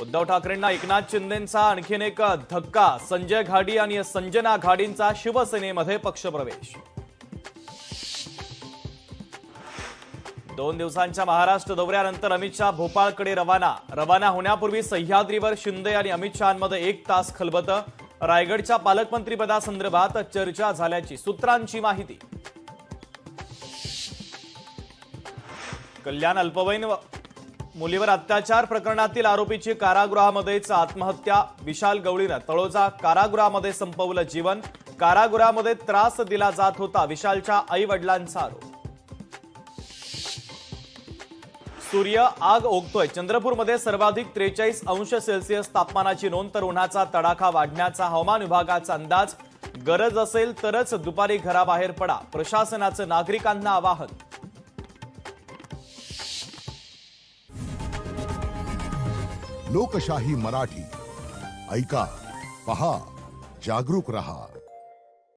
उद्धव ठाकरेंना एकनाथ शिंदेंचा आणखीन एक धक्का. संजय घाडी आणि संजना घाडींचा शिवसेनेमध्ये पक्षप्रवेश. 2 दिवसांच्या महाराष्ट्र दौऱ्यानंतर अमित शहा भोपाळकडे रवाना होण्यापूर्वी सह्याद्रीवर शिंदे आणि अमित शहांमध्ये 1 तास खलबतं. रायगडच्या पालकमंत्रीपदासंदर्भात चर्चा झाल्याची सूत्रांची माहिती. कल्याण अल्पवयीन मुलीवर अत्याचार प्रकरणातील आरोपीची कारागृहामध्येच आत्महत्या. विशाल गवळीनं तळोजा कारागृहामध्ये संपवलं जीवन. कारागृहामध्ये त्रास दिला जात होता, विशालच्या आई वडिलांचा आरोप. सूर्य आग ओकतोय. चंद्रपूरमध्ये सर्वाधिक 43 अंश सेल्सिअस तापमानाची नोंद, तर उन्हाचा तडाखा वाढण्याचा हवामान विभागाचा अंदाज. गरज असेल तरच दुपारी घराबाहेर पडा, प्रशासनाचं नागरिकांना आवाहन. लोकशाही मराठी ऐका, पहा, जागरूक रहा.